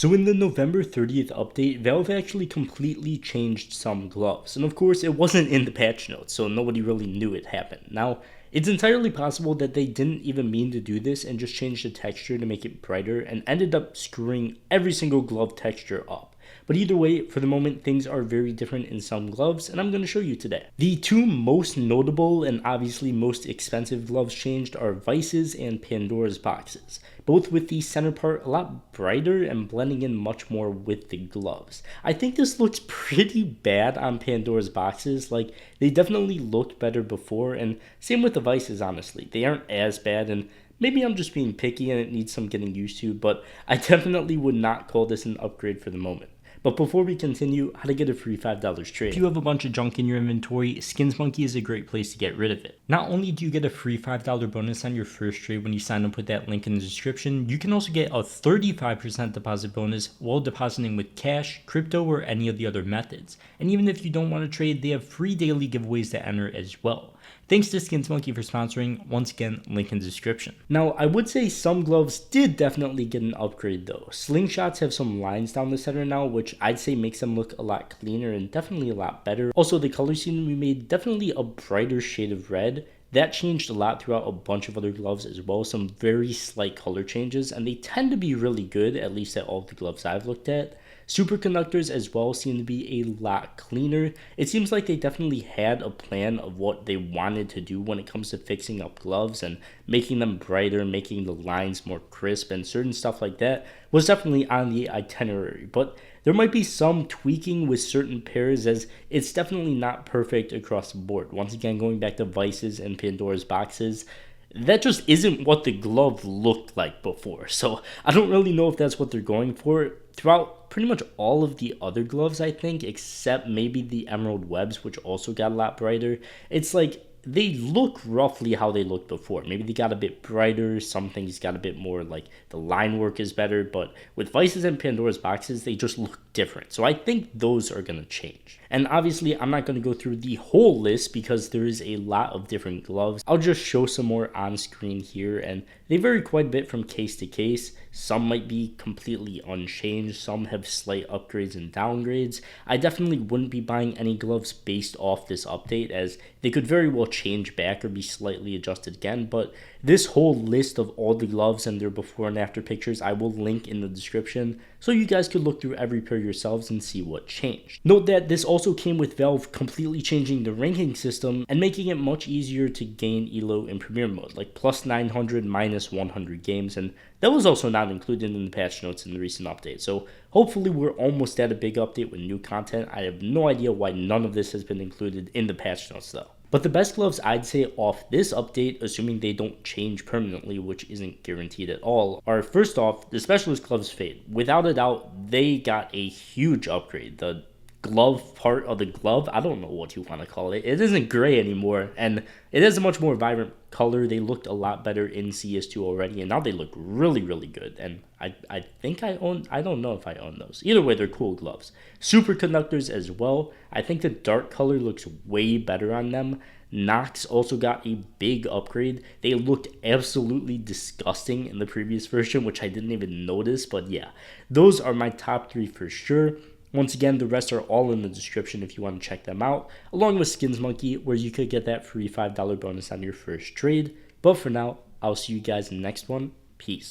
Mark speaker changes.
Speaker 1: So in the November 30th update, Valve actually completely changed some gloves. And of course, it wasn't in the patch notes, so nobody really knew it happened. Now, it's entirely possible that they didn't even mean to do this and just changed the texture to make it brighter and ended up screwing every single glove texture up. But either way, for the moment, things are very different in some gloves, and I'm going to show you today. The two most notable and obviously most expensive gloves changed are Vice's and Pandora's boxes, both with the center part a lot brighter and blending in much more with the gloves. I think this looks pretty bad on Pandora's boxes. Like, they definitely looked better before, and same with the Vice's, honestly. They aren't as bad, and maybe I'm just being picky and it needs some getting used to, but I definitely would not call this an upgrade for the moment. But before we continue, how to get a free $5 trade. If you have a bunch of junk in your inventory, SkinsMonkey is a great place to get rid of it. Not only do you get a free $5 bonus on your first trade when you sign up with that link in the description, you can also get a 35% deposit bonus while depositing with cash, crypto, or any of the other methods. And even if you don't want to trade, they have free daily giveaways to enter as well. Thanks to SkinsMonkey for sponsoring. Once again, link in the description. Now, I would say some gloves did definitely get an upgrade though. Slingshots have some lines down the center now, which I'd say makes them look a lot cleaner and definitely a lot better. Also, the color scheme we made definitely a brighter shade of red. That changed a lot throughout a bunch of other gloves as well, some very slight color changes, and they tend to be really good, at least at all of the gloves I've looked at. Superconductors as well seem to be a lot cleaner. It seems like they definitely had a plan of what they wanted to do when it comes to fixing up gloves and making them brighter, making the lines more crisp, and certain stuff like that was definitely on the itinerary. But there might be some tweaking with certain pairs, as it's definitely not perfect across the board. Once again, going back to Vice's and Pandora's boxes, that just isn't what the glove looked like before. So I don't really know if that's what they're going for. Throughout pretty much all of the other gloves, I think, except maybe the Emerald Webs, which also got a lot brighter, it's like they look roughly how they looked before. Maybe they got a bit brighter, some things got a bit more, like the line work is better, but with Vice's and Pandora's boxes, they just look different. So I think those are going to change. And obviously, I'm not going to go through the whole list because there is a lot of different gloves. I'll just show some more on screen here, and they vary quite a bit from case to case. Some might be completely unchanged, some have slight upgrades and downgrades. I definitely wouldn't be buying any gloves based off this update, as they could very well change back or be slightly adjusted again. But this whole list of all the gloves and their before and after pictures I will link in the description, so you guys could look through every pair yourselves and see what changed. Note that this also came with Valve completely changing the ranking system and making it much easier to gain elo in Premier mode, like plus 900, minus 100 games, and that was also not included in the patch notes in the recent update. So hopefully we're almost at a big update with new content. I have no idea why none of this has been included in the patch notes though. But the best gloves I'd say off this update, assuming they don't change permanently, which isn't guaranteed at all, are first off, the Specialist Gloves Fade. Without a doubt, they got a huge upgrade. The glove part of the glove, I don't know what you want to call it. It isn't gray anymore, and it has a much more vibrant color. They looked a lot better in CS2 already, and now they look really, really good. And I think I don't know if I own those. Either way, they're cool gloves. Superconductors as well. I think the dark color looks way better on them. Nox also got a big upgrade. They looked absolutely disgusting in the previous version, which I didn't even notice, but yeah, those are my top three for sure. Once again, the rest are all in the description if you want to check them out, along with SkinsMonkey, where you could get that free $5 bonus on your first trade. But for now, I'll see you guys in the next one. Peace.